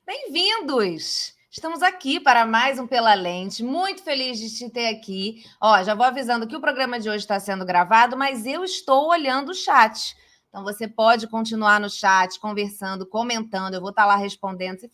Bem-vindos! Estamos aqui para mais um Pela Lente. Muito feliz de te ter aqui. Ó, já vou avisando que o programa de hoje está sendo gravado, mas eu estou olhando o chat. Então você pode continuar no chat, conversando, comentando. Eu vou estar lá respondendo. Você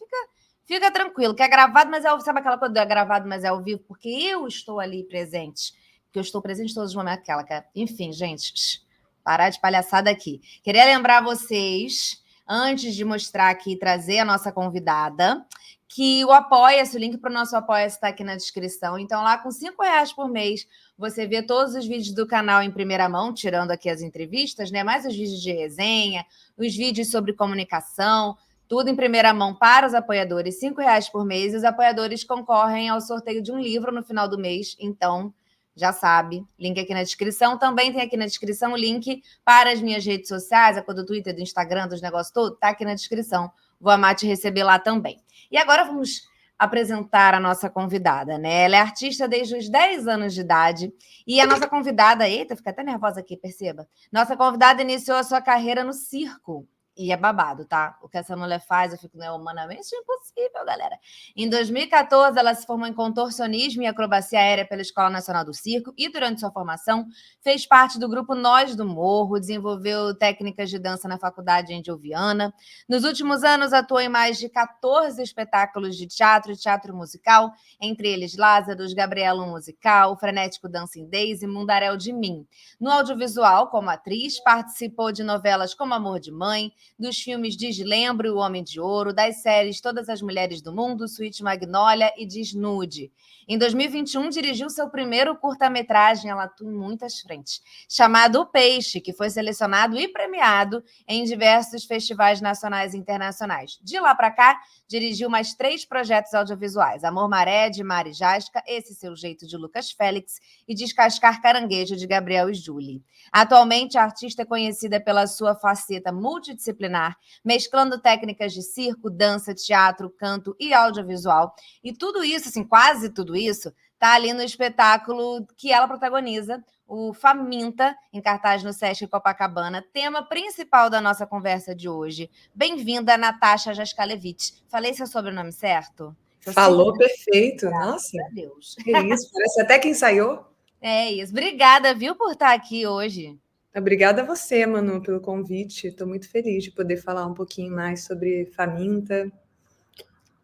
fica tranquilo, que é gravado, mas é ao vivo. Sabe aquela coisa de gravado, mas é ao vivo? Porque eu estou ali presente. Porque eu estou presente em todos os momentos. Enfim, gente, parar de palhaçada aqui. Queria lembrar vocês, antes de mostrar aqui e trazer a nossa convidada, que o Apoia-se, o link para o nosso Apoia-se está aqui na descrição. Então, lá com R$ 5 por mês, você vê todos os vídeos do canal em primeira mão, tirando aqui as entrevistas, né? Mais os vídeos de resenha, os vídeos sobre comunicação, tudo em primeira mão para os apoiadores, R$ 5 por mês. E os apoiadores concorrem ao sorteio de um livro no final do mês. Então, já sabe, link aqui na descrição. Também tem aqui na descrição o link para as minhas redes sociais, a do Twitter, do Instagram, dos negócios todos, tá aqui na descrição. Vou amar te receber lá também. E agora vamos apresentar a nossa convidada, né? Ela é artista desde os 10 anos de idade e a nossa convidada, eita, fica até nervosa aqui, perceba. Nossa convidada iniciou a sua carreira no circo. E é babado, tá? O que essa mulher faz, eu fico, não é humanamente impossível, galera. Em 2014, ela se formou em contorcionismo e acrobacia aérea pela Escola Nacional do Circo e, durante sua formação, fez parte do grupo Nós do Morro, desenvolveu técnicas de dança na Faculdade Angel Viana. Nos últimos anos, atuou em mais de 14 espetáculos de teatro e teatro musical, entre eles Lázaros, Gabriela Musical, Frenético Dancing Days e Mundaréu de Mim. No audiovisual, como atriz, participou de novelas como Amor de Mãe, dos filmes Deslembro e O Homem de Ouro, das séries Todas as Mulheres do Mundo, Suíte Magnólia e Desnude. Em 2021, dirigiu seu primeiro curta-metragem, ela atua em muitas frentes, chamado O Peixe, que foi selecionado e premiado em diversos festivais nacionais e internacionais. De lá para cá, dirigiu mais 3 projetos audiovisuais: Amor Maré, de Mari Jasca, Esse Seu Jeito, de Lucas Félix, e Descascar Caranguejo, de Gabriel e Julie. Atualmente, a artista é conhecida pela sua faceta multidisciplinar, mesclando técnicas de circo, dança, teatro, canto e audiovisual. E tudo isso, assim, quase tudo isso, está ali no espetáculo que ela protagoniza, o Faminta, em cartaz no Sesc Copacabana, tema principal da nossa conversa de hoje. Bem-vinda, Natasha Jaskalevich. Falei seu sobrenome certo? Falou perfeito. Nossa, Graças a Deus. que isso, parece até que ensaiou. É isso. Obrigada, viu, por estar aqui hoje. Obrigada a você, Manu, pelo convite. Estou muito feliz de poder falar um pouquinho mais sobre Faminta,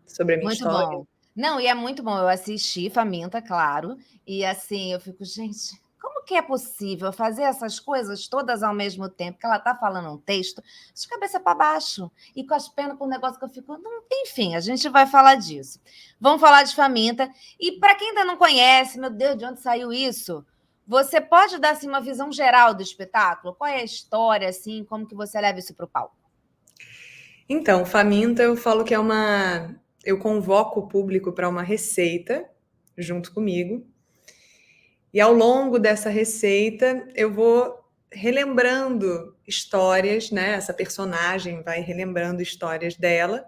sobre a minha Muito história. bom. Não, e é muito bom. Eu assisti Faminta, claro, e assim, eu fico, gente, como que é possível fazer essas coisas todas ao mesmo tempo? Que ela tá falando um texto de cabeça para baixo e com as pernas com um negócio que eu fico. Enfim, a gente vai falar disso. Vamos falar de Faminta. E para quem ainda não conhece, meu Deus, de onde saiu isso? Você pode dar assim, uma visão geral do espetáculo? Qual é a história, assim, como que você leva isso para o palco? Então, Faminta, eu falo que é uma. Eu convoco o público para uma receita junto comigo. E ao longo dessa receita, eu vou relembrando histórias, né? Essa personagem vai relembrando histórias dela.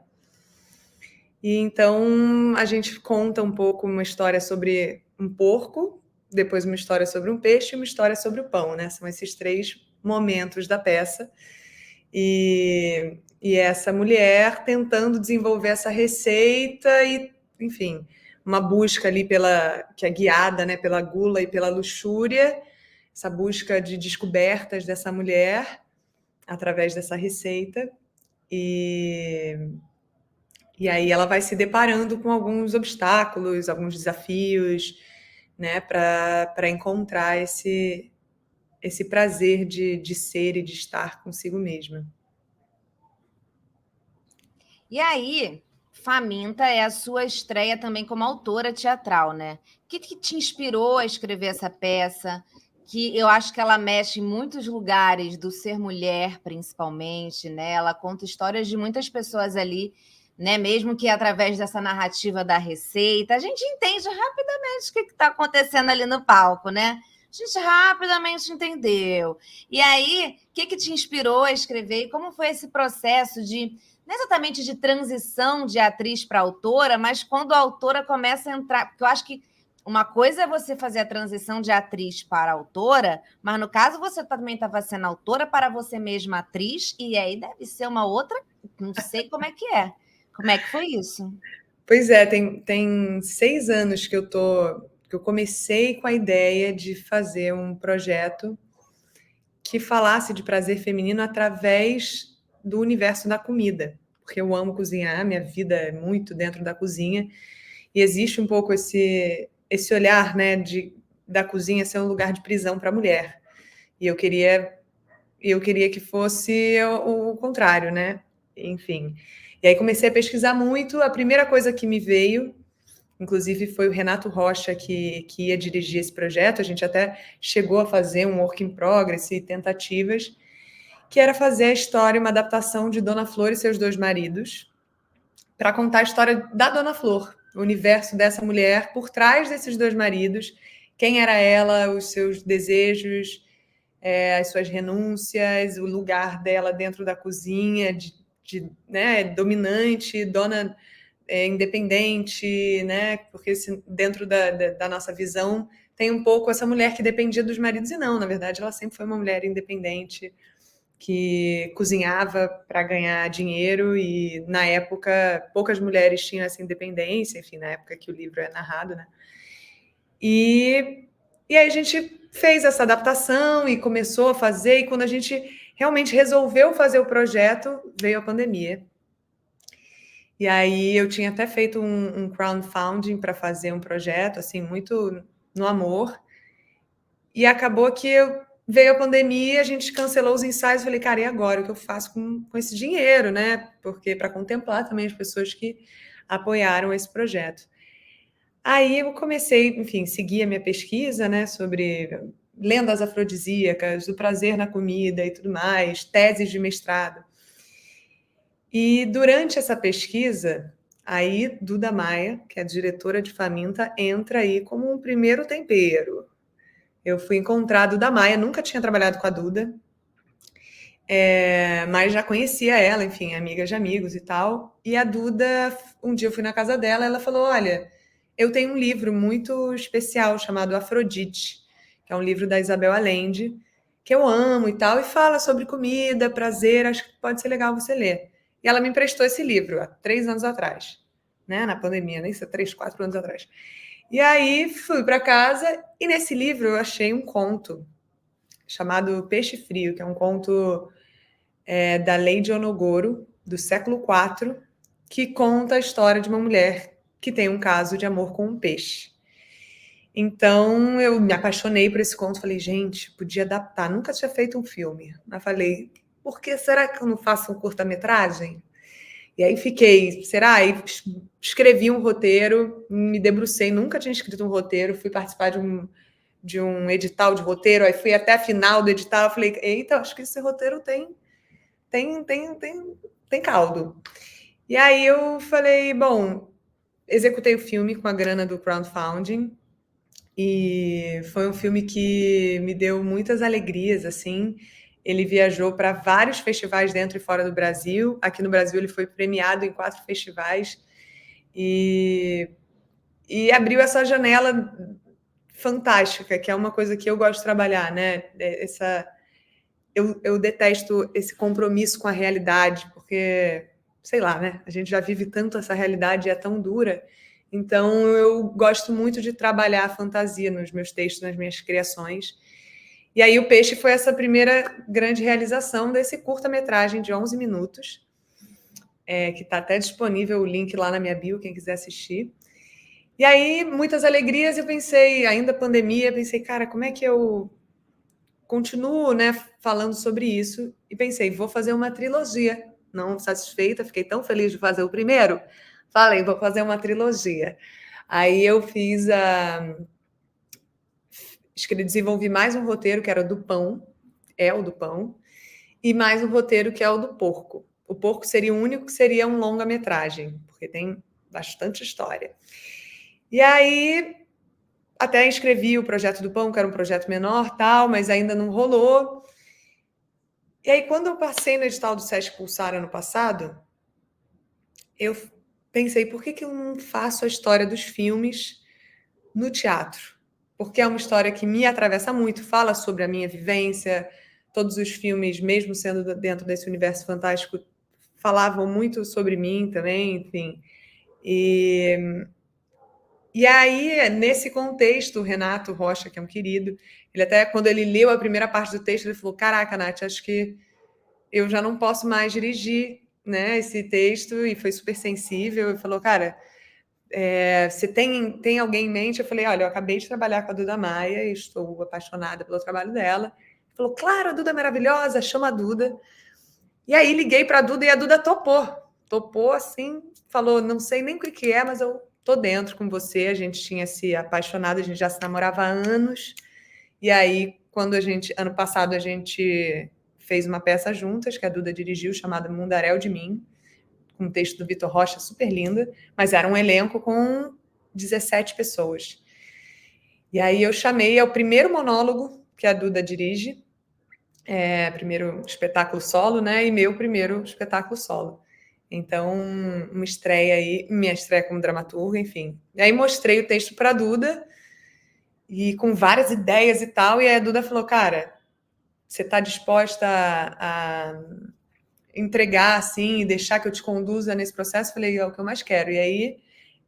E então a gente conta um pouco uma história sobre um porco, depois uma história sobre um peixe e uma história sobre o pão, né? São esses 3 momentos da peça. E essa mulher tentando desenvolver essa receita e, enfim, uma busca ali que é guiada, né, pela gula e pela luxúria, essa busca de descobertas dessa mulher através dessa receita. E aí ela vai se deparando com alguns obstáculos, alguns desafios, né, para encontrar esse prazer de ser e de estar consigo mesma. E aí, Faminta é a sua estreia também como autora teatral, né? O que te inspirou a escrever essa peça? Que eu acho que ela mexe em muitos lugares do ser mulher, principalmente, né? Ela conta histórias de muitas pessoas ali, né? Mesmo que através dessa narrativa da receita, a gente entende rapidamente o que está acontecendo ali no palco, né? A gente rapidamente entendeu. E aí, o que te inspirou a escrever? E como foi esse processo de não exatamente de transição de atriz para autora, mas quando a autora começa a entrar. Porque eu acho que uma coisa é você fazer a transição de atriz para autora, mas no caso você também estava sendo autora para você mesma atriz, e aí deve ser uma outra. Não sei como é que é. Como é que foi isso? Pois é, tem 6 anos que eu comecei com a ideia de fazer um projeto que falasse de prazer feminino através do universo da comida, porque eu amo cozinhar, minha vida é muito dentro da cozinha, e existe um pouco esse olhar, né, da cozinha ser um lugar de prisão para a mulher. E eu queria que fosse o contrário, né? Enfim. E aí comecei a pesquisar muito. A primeira coisa que me veio, inclusive, foi o Renato Rocha que ia dirigir esse projeto. A gente até chegou a fazer um work in progress e tentativas, que era fazer a história, uma adaptação de Dona Flor e seus 2 maridos, para contar a história da Dona Flor, o universo dessa mulher por trás desses 2 maridos, quem era ela, os seus desejos, as suas renúncias, o lugar dela dentro da cozinha, né, dominante, dona independente, né? Porque dentro da nossa visão tem um pouco essa mulher que dependia dos maridos, e não, na verdade, ela sempre foi uma mulher independente que cozinhava para ganhar dinheiro, e na época poucas mulheres tinham essa independência, enfim, na época que o livro é narrado, né? E aí a gente fez essa adaptação e começou a fazer, e quando a gente realmente resolveu fazer o projeto, veio a pandemia. E aí eu tinha até feito um crowdfunding para fazer um projeto, assim, muito no amor. E acabou que veio a pandemia, a gente cancelou os ensaios. Falei, cara, e agora? O que eu faço com esse dinheiro, né? Porque para contemplar também as pessoas que apoiaram esse projeto. Aí eu comecei, enfim, seguir a minha pesquisa, né, sobre lendas afrodisíacas, o prazer na comida e tudo mais, teses de mestrado. E durante essa pesquisa, aí Duda Maia, que é a diretora de Faminta, entra aí como um primeiro tempero. Eu fui encontrar a Duda Maia, nunca tinha trabalhado com a Duda, mas já conhecia ela, enfim, amiga de amigos e tal. E a Duda, um dia eu fui na casa dela, ela falou: olha, eu tenho um livro muito especial chamado Afrodite, que é um livro da Isabel Allende, que eu amo e tal, e fala sobre comida, prazer, acho que pode ser legal você ler. E ela me emprestou esse livro há 3 anos atrás, né? Na pandemia, nem sei, 3, 4 anos atrás. E aí fui para casa e nesse livro eu achei um conto chamado Peixe Frio, que é um conto da Lady Onogoro, do século IV, que conta a história de uma mulher que tem um caso de amor com um peixe. Então eu me apaixonei por esse conto, falei, gente, podia adaptar, nunca tinha feito um filme. Mas falei, por que será que eu não faço um curta-metragem? E aí fiquei, será? Aí escrevi um roteiro, me debrucei, nunca tinha escrito um roteiro, fui participar de um edital de roteiro, aí fui até a final do edital, falei, eita, acho que esse roteiro tem caldo. E aí eu falei, bom, executei o filme com a grana do crowdfunding, e foi um filme que me deu muitas alegrias, assim. Ele viajou para vários festivais dentro e fora do Brasil. Aqui no Brasil ele foi premiado em 4 festivais e abriu essa janela fantástica, que é uma coisa que eu gosto de trabalhar, né? Eu detesto esse compromisso com a realidade, porque, sei lá, né? A gente já vive tanto essa realidade e é tão dura. Então, eu gosto muito de trabalhar a fantasia nos meus textos, nas minhas criações. E aí, o Peixe foi essa primeira grande realização desse curta-metragem de 11 minutos, que está até disponível o link lá na minha bio, quem quiser assistir. E aí, muitas alegrias, eu pensei, ainda pandemia, pensei, cara, como é que eu continuo, né, falando sobre isso? E pensei, vou fazer uma trilogia. Não satisfeita, fiquei tão feliz de fazer o primeiro, falei, vou fazer uma trilogia. Aí eu desenvolvi mais um roteiro que era do pão, o do pão, e mais um roteiro que é o do porco. O porco seria o único que seria um longa-metragem, porque tem bastante história. E aí até escrevi o projeto do pão, que era um projeto menor, tal, mas ainda não rolou. E aí, quando eu passei no edital do Sesc Pulsar ano passado, eu pensei, por que eu não faço a história dos filmes no teatro? Porque é uma história que me atravessa muito, fala sobre a minha vivência. Todos os filmes, mesmo sendo dentro desse universo fantástico, falavam muito sobre mim também, enfim. E aí, nesse contexto, o Renato Rocha, que é um querido, ele até, quando ele leu a primeira parte do texto, ele falou, caraca, Nath, acho que eu já não posso mais dirigir, né, esse texto, e foi super sensível, e falou, cara, você tem alguém em mente? Eu falei, olha, eu acabei de trabalhar com a Duda Maia, e estou apaixonada pelo trabalho dela. Ele falou, claro, a Duda é maravilhosa, chama a Duda. E aí liguei para a Duda e a Duda topou assim, falou, não sei nem o que é, mas eu tô dentro com você. A gente tinha se apaixonado, a gente já se namorava há anos. E aí, ano passado, a gente fez uma peça juntas, que a Duda dirigiu, chamada Mundaréu de Mim, com um texto do Vitor Rocha, super linda, mas era um elenco com 17 pessoas. E aí eu chamei, é o primeiro monólogo que a Duda dirige, primeiro espetáculo solo, né? E meu primeiro espetáculo solo. Então, uma estreia aí, minha estreia como dramaturga, enfim. E aí mostrei o texto para a Duda, e com várias ideias e tal, e aí a Duda falou, cara, você está disposta a entregar, assim, e deixar que eu te conduza nesse processo? Eu falei, é o que eu mais quero. E aí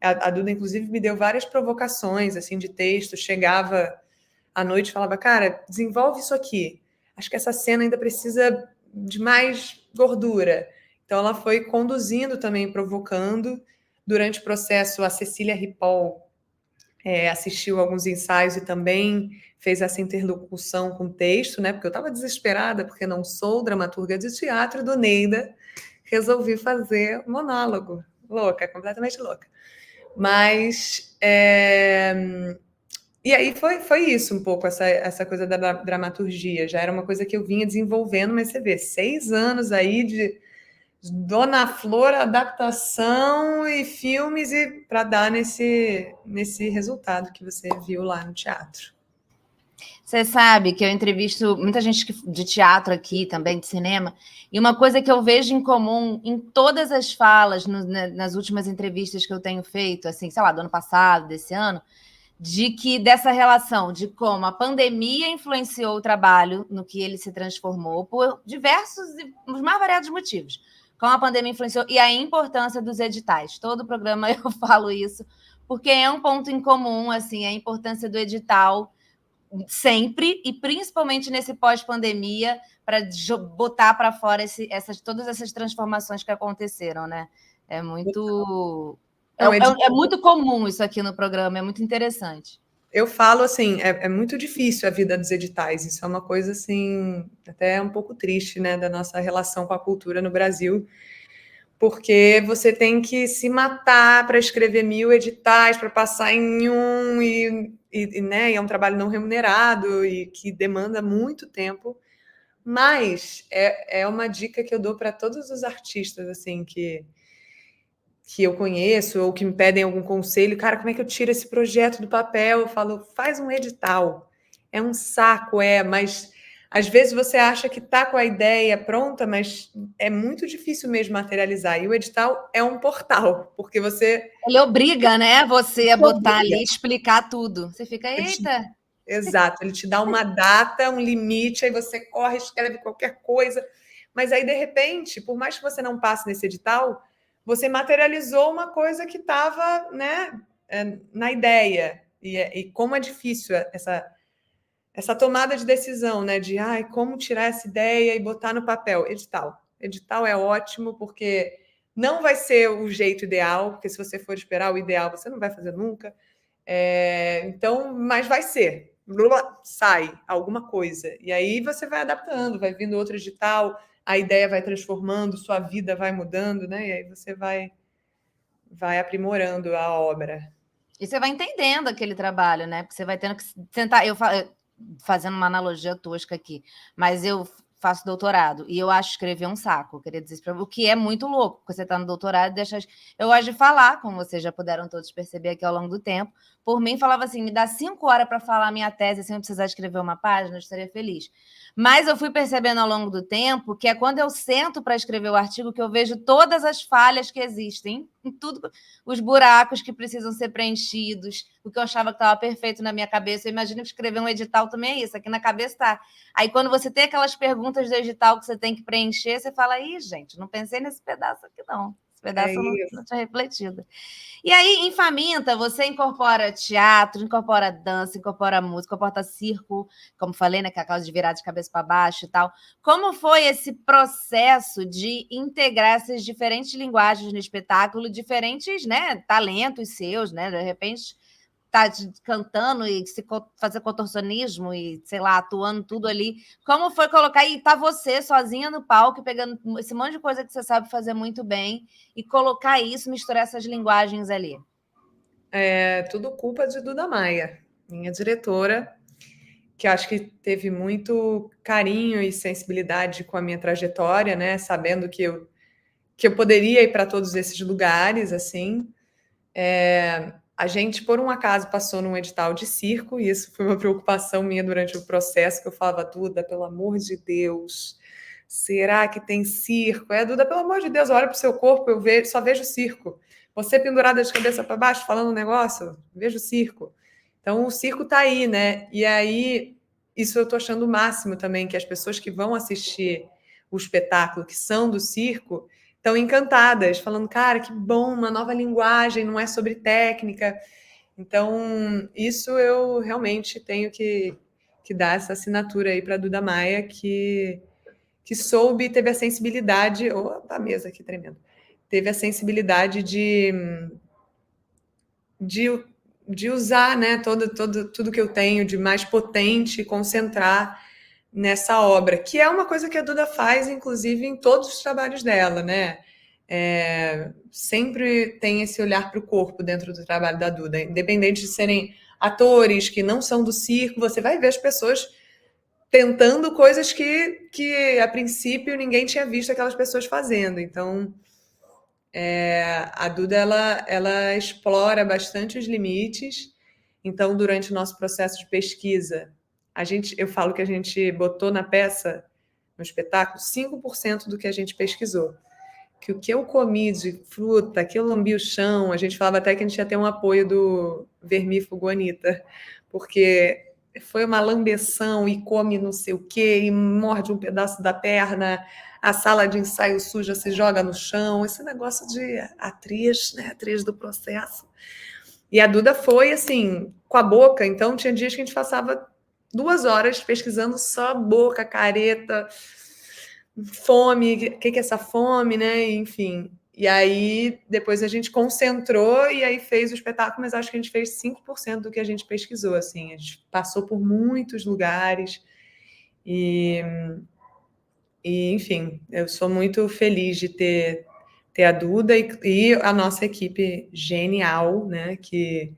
a Duda, inclusive, me deu várias provocações, assim, de texto, chegava à noite e falava, cara, desenvolve isso aqui. Acho que essa cena ainda precisa de mais gordura. Então, ela foi conduzindo também, provocando. Durante o processo, a Cecília Ripoll assistiu alguns ensaios e também fez essa interlocução com o texto, né? Porque eu estava desesperada, porque não sou dramaturga de teatro, e do Neida resolvi fazer monólogo. Louca, completamente louca. Mas e aí foi isso um pouco, essa coisa da dramaturgia. Já era uma coisa que eu vinha desenvolvendo, mas você vê, 6 anos aí de Dona Flor, adaptação e filmes e para dar nesse resultado que você viu lá no teatro. Você sabe que eu entrevisto muita gente de teatro aqui, também de cinema, e uma coisa que eu vejo em comum em todas as falas, nas últimas entrevistas que eu tenho feito, assim, sei lá, do ano passado, desse ano, de que dessa relação de como a pandemia influenciou o trabalho no que ele se transformou por diversos e os mais variados motivos. Como a pandemia influenciou e a importância dos editais. Todo programa eu falo isso, porque é um ponto em comum, assim, a importância do edital sempre, e principalmente nesse pós-pandemia, para botar para fora todas essas transformações que aconteceram, né? É muito. É muito comum isso aqui no programa, é muito interessante. Eu falo assim, é muito difícil a vida dos editais, isso é uma coisa assim, até um pouco triste, né, da nossa relação com a cultura no Brasil, porque você tem que se matar para escrever 1000 editais, para passar em um, né, e é um trabalho não remunerado e que demanda muito tempo, mas é uma dica que eu dou para todos os artistas, assim, que eu conheço ou que me pedem algum conselho, cara, como é que eu tiro esse projeto do papel? Eu falo, faz um edital. É um saco, mas às vezes você acha que está com a ideia pronta, mas é muito difícil mesmo materializar. E o edital é um portal, porque você... Ele obriga, né, você a botar ali, explicar tudo. Você fica, eita... Exato, ele te dá uma data, um limite, aí você corre, escreve qualquer coisa. Mas aí, de repente, por mais que você não passe nesse edital, você materializou uma coisa que estava, né, na ideia. E como é difícil essa tomada de decisão, né? De como tirar essa ideia e botar no papel. Edital. Edital é ótimo, porque não vai ser o jeito ideal, porque se você for esperar o ideal, você não vai fazer nunca. Então, mas vai ser. Sai alguma coisa. E aí você vai adaptando, vai vindo outro edital, a ideia vai transformando, sua vida vai mudando, né? E aí você vai aprimorando a obra. E você vai entendendo aquele trabalho, né? Porque você vai tendo que tentar. Fazendo uma analogia tosca aqui, mas eu faço doutorado e eu acho escrever um saco, eu queria dizer isso para você, o que é muito louco, porque você está no doutorado e eu gosto de falar, como vocês já puderam todos perceber aqui ao longo do tempo. Por mim, falava assim, me dá 5 horas para falar a minha tese sem eu precisar escrever uma página, eu estaria feliz. Mas eu fui percebendo ao longo do tempo que é quando eu sento para escrever o artigo que eu vejo todas as falhas que existem em tudo, os buracos que precisam ser preenchidos, o que eu achava que estava perfeito na minha cabeça. Eu imagino que escrever um edital também é isso, aqui na cabeça está. Aí quando você tem aquelas perguntas do edital que você tem que preencher, você fala, ih, gente, não pensei nesse pedaço aqui, não. Esse pedaço eu não tinha refletido. E aí, em Faminta, você incorpora teatro, incorpora dança, incorpora música, incorpora circo, como falei, né, que é a causa de virar de cabeça para baixo e tal. Como foi esse processo de integrar essas diferentes linguagens no espetáculo, diferentes, né, talentos seus, né? De repente, tá cantando e fazer contorcionismo e, sei lá, atuando tudo ali. Como foi colocar e tá você sozinha no palco, pegando esse monte de coisa que você sabe fazer muito bem e colocar isso, misturar essas linguagens ali? É tudo culpa de Duda Maia, minha diretora, que acho que teve muito carinho e sensibilidade com a minha trajetória, né? Sabendo que eu poderia ir para todos esses lugares, assim. A gente, por um acaso, passou num edital de circo, e isso foi uma preocupação minha durante o processo, que eu falava, Duda, pelo amor de Deus, será que tem circo? Duda, pelo amor de Deus, olha para o seu corpo, só vejo circo. Você pendurada de cabeça para baixo, falando um negócio, vejo circo. Então, o circo está aí, né? E aí, isso eu estou achando o máximo também, que as pessoas que vão assistir o espetáculo, que são do circo, estão encantadas, falando, cara, que bom, uma nova linguagem, não é sobre técnica. Então, isso eu realmente tenho que dar essa assinatura aí para a Duda Maia, que soube, teve a sensibilidade, a mesa aqui tremendo, teve a sensibilidade de usar, né, tudo que eu tenho de mais potente, concentrar nessa obra, que é uma coisa que a Duda faz, inclusive, em todos os trabalhos dela, né? Sempre tem esse olhar para o corpo dentro do trabalho da Duda, independente de serem atores que não são do circo, você vai ver as pessoas tentando coisas que a princípio ninguém tinha visto aquelas pessoas fazendo. Então, a Duda ela explora bastante os limites. Então, durante o nosso processo de pesquisa, eu falo que a gente botou na peça, no espetáculo, 5% do que a gente pesquisou. Que o que eu comi de fruta, que eu lambi o chão, a gente falava até que a gente ia ter um apoio do vermífugo Anitta, porque foi uma lambeção e come não sei o quê, e morde um pedaço da perna, a sala de ensaio suja se joga no chão, esse negócio de atriz, né, atriz do processo. E a Duda foi, assim, com a boca, então tinha dias que a gente passava 2 horas pesquisando só boca, careta, fome, o que é essa fome, né? Enfim. E aí, depois a gente concentrou e aí fez o espetáculo, mas acho que a gente fez 5% do que a gente pesquisou, assim. A gente passou por muitos lugares e enfim, eu sou muito feliz de ter a Duda e a nossa equipe genial, né? Que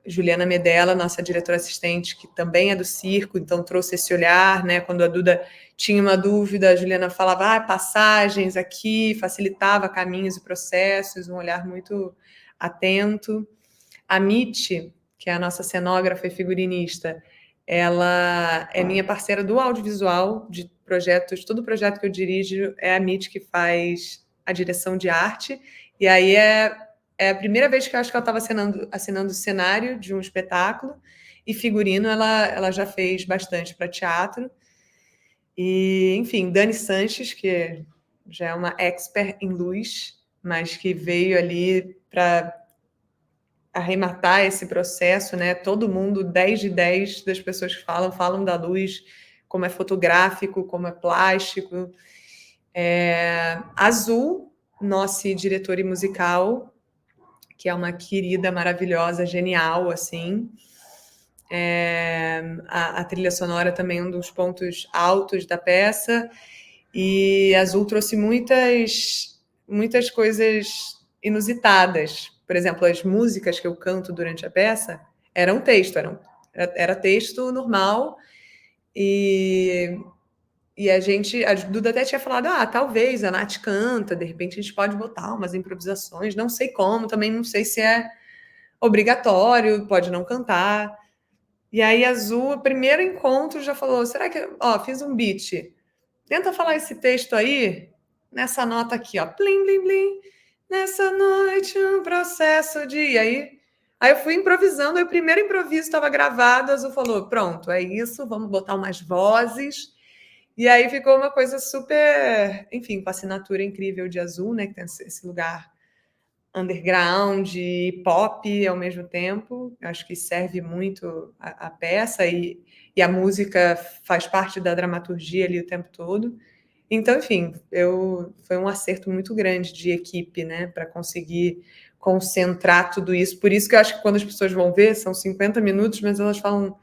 Juliana Medella, nossa diretora assistente, que também é do circo, então trouxe esse olhar, né? Quando a Duda tinha uma dúvida, a Juliana falava passagens aqui, facilitava caminhos e processos, um olhar muito atento. A Mitty, que é a nossa cenógrafa e figurinista, ela é minha parceira do audiovisual, de projetos, todo projeto que eu dirijo é a Mitty que faz a direção de arte, e aí é a primeira vez que eu acho que ela estava assinando o cenário de um espetáculo, e figurino ela já fez bastante para teatro. E, enfim, Dani Sanches, que já é uma expert em luz, mas que veio ali para arrematar esse processo, né? Todo mundo, 10 de 10 das pessoas que falam da luz, como é fotográfico, como é plástico. Azul, nossa diretora musical, que é uma querida, maravilhosa, genial, assim. A trilha sonora também é um dos pontos altos da peça. E Azul trouxe muitas coisas inusitadas. Por exemplo, as músicas que eu canto durante a peça eram texto, era texto normal. E a Duda até tinha falado, talvez a Nath canta, de repente a gente pode botar umas improvisações, não sei como, também não sei se é obrigatório, pode não cantar. E aí Azul, o primeiro encontro, já falou, será que... fiz um beat. Tenta falar esse texto aí, nessa nota aqui, ó. Plim, plim, plim. nessa noite um processo de... Aí eu fui improvisando, aí o primeiro improviso estava gravado, a Azul falou, pronto, é isso, vamos botar umas vozes. E aí ficou uma coisa super, enfim, com a assinatura incrível de Azul, né, que tem esse lugar underground e pop ao mesmo tempo. Eu acho que serve muito a peça e a música faz parte da dramaturgia ali o tempo todo. Então, enfim, foi um acerto muito grande de equipe, né, para conseguir concentrar tudo isso. Por isso que eu acho que quando as pessoas vão ver, são 50 minutos, mas elas falam,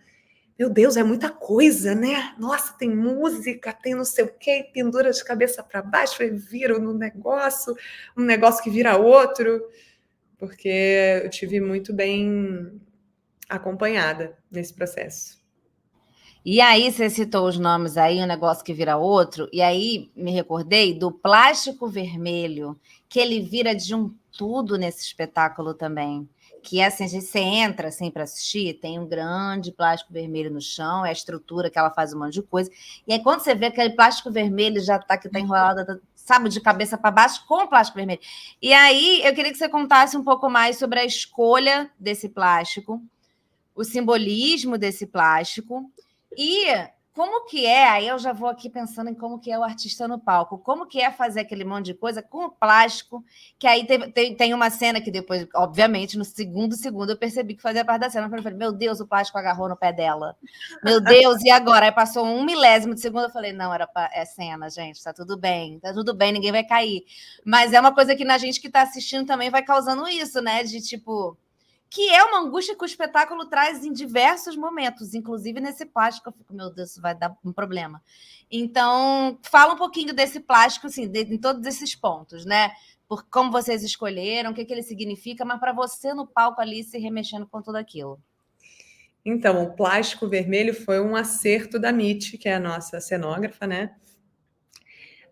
meu Deus, é muita coisa, né? Nossa, tem música, tem não sei o quê, pendura de cabeça para baixo e vira no negócio, um negócio que vira outro, porque eu tive muito bem acompanhada nesse processo. E aí, você citou os nomes aí, um negócio que vira outro, e aí me recordei do Plástico Vermelho, que ele vira de um tudo nesse espetáculo também. Que é assim, você entra assim para assistir, tem um grande plástico vermelho no chão, é a estrutura que ela faz um monte de coisa. E aí, quando você vê aquele plástico vermelho já tá que tá enrolado, sabe, de cabeça para baixo com plástico vermelho. E aí, eu queria que você contasse um pouco mais sobre a escolha desse plástico, o simbolismo desse plástico e como que é, aí eu já vou aqui pensando em como que é o artista no palco, como que é fazer aquele monte de coisa com o plástico, que aí tem uma cena que depois, obviamente, no segundo eu percebi que fazia parte da cena, eu falei, meu Deus, o plástico agarrou no pé dela, meu Deus, e agora? Aí passou 1 milésimo de segundo, eu falei, não, é cena, gente, tá tudo bem, ninguém vai cair, mas é uma coisa que na gente que tá assistindo também vai causando isso, né, de tipo... que é uma angústia que o espetáculo traz em diversos momentos, inclusive nesse plástico, eu fico, meu Deus, isso vai dar um problema. Então, fala um pouquinho desse plástico, assim, em todos esses pontos, né? Por como vocês escolheram, o que ele significa, mas para você no palco ali se remexendo com tudo aquilo. Então, o plástico vermelho foi um acerto da Mitty, que é a nossa cenógrafa, né?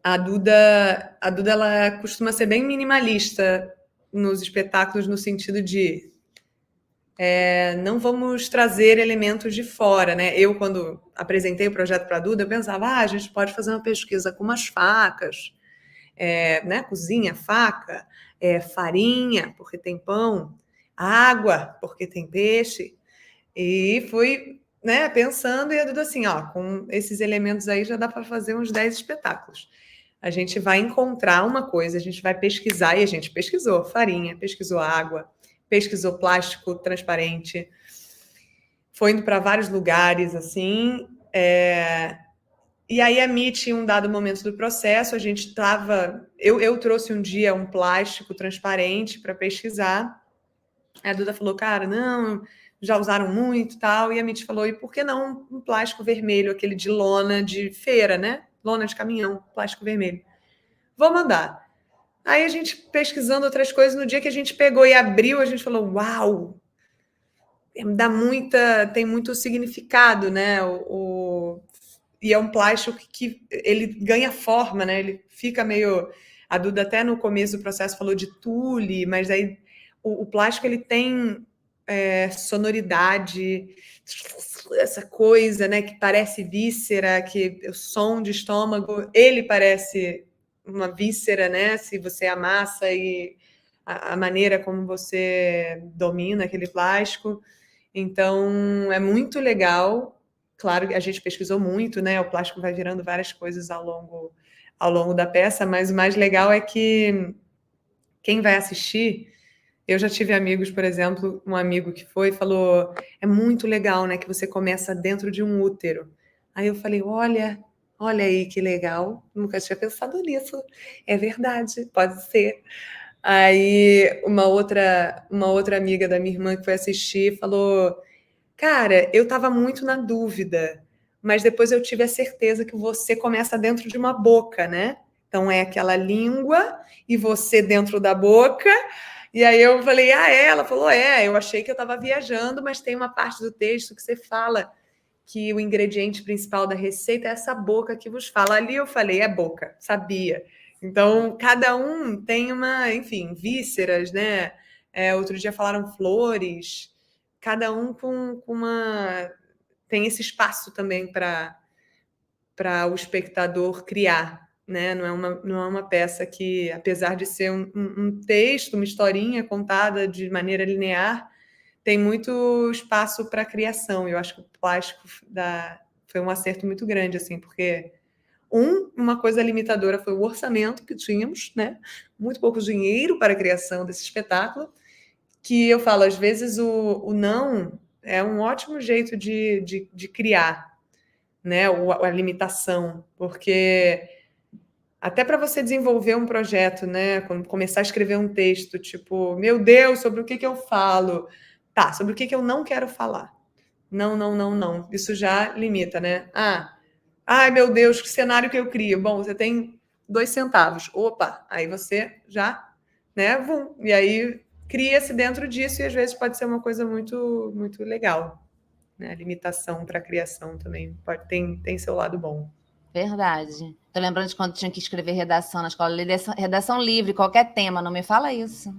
A Duda, ela costuma ser bem minimalista nos espetáculos, no sentido de não vamos trazer elementos de fora, né? Eu, quando apresentei o projeto para a Duda, eu pensava, a gente pode fazer uma pesquisa com umas facas, né? Cozinha, faca, farinha, porque tem pão, água, porque tem peixe. E fui, né, pensando, e a Duda assim, ó, com esses elementos aí já dá para fazer uns 10 espetáculos. A gente vai encontrar uma coisa, a gente vai pesquisar, e a gente pesquisou farinha, pesquisou água, pesquisou plástico transparente, foi indo para vários lugares, assim, e aí a Mitty, em um dado momento do processo, a gente estava... Eu trouxe um dia um plástico transparente para pesquisar, a Duda falou, cara, não, já usaram muito e tal, e a Mitty falou, e por que não um plástico vermelho, aquele de lona de feira, né? Lona de caminhão, plástico vermelho. Vou mandar. Aí a gente pesquisando outras coisas, no dia que a gente pegou e abriu, a gente falou, uau, tem muito significado, né? E é um plástico que ele ganha forma, né? Ele fica meio... A Duda até no começo do processo falou de tule, mas aí o plástico ele tem sonoridade, essa coisa, né? Que parece víscera, que o som de estômago, ele parece uma víscera, né? Se você amassa e a maneira como você domina aquele plástico. Então, é muito legal. Claro que a gente pesquisou muito, né? O plástico vai virando várias coisas ao longo da peça, mas o mais legal é que quem vai assistir... Eu já tive amigos, por exemplo, um amigo que foi e falou, é muito legal, né? Que você começa dentro de um útero. Aí eu falei, olha aí que legal. Nunca tinha pensado nisso. É verdade, pode ser. Aí uma outra amiga da minha irmã que foi assistir falou, cara, eu estava muito na dúvida, mas depois eu tive a certeza que você começa dentro de uma boca, né? Então é aquela língua e você dentro da boca. E aí eu falei, ela falou, eu achei que eu estava viajando, mas tem uma parte do texto que você fala que o ingrediente principal da receita é essa boca que vos fala. Ali eu falei, é boca, sabia. Então, cada um tem enfim, vísceras, né? Outro dia falaram flores, cada um com uma... Tem esse espaço também para o espectador criar. né? Não é uma peça que, apesar de ser um texto, uma historinha contada de maneira linear, tem muito espaço para criação. Eu acho que o plástico foi um acerto muito grande, assim, porque uma coisa limitadora foi o orçamento que tínhamos, né? Muito pouco dinheiro para a criação desse espetáculo, que eu falo, às vezes o não é um ótimo jeito de criar, né? A limitação, porque até para você desenvolver um projeto, né? Começar a escrever um texto, tipo, meu Deus, sobre o que eu falo? Tá, sobre o que eu não quero falar? Não, não, não, não. Isso já limita, né? Ai, meu Deus, que cenário que eu crio. Bom, você tem 2 centavos. Opa, aí você já, né? Vum, e aí cria-se dentro disso e às vezes pode ser uma coisa muito, muito legal. Né? A limitação para a criação também tem seu lado bom. Verdade. Tô lembrando de quando tinha que escrever redação na escola, redação livre, qualquer tema, não me fala isso.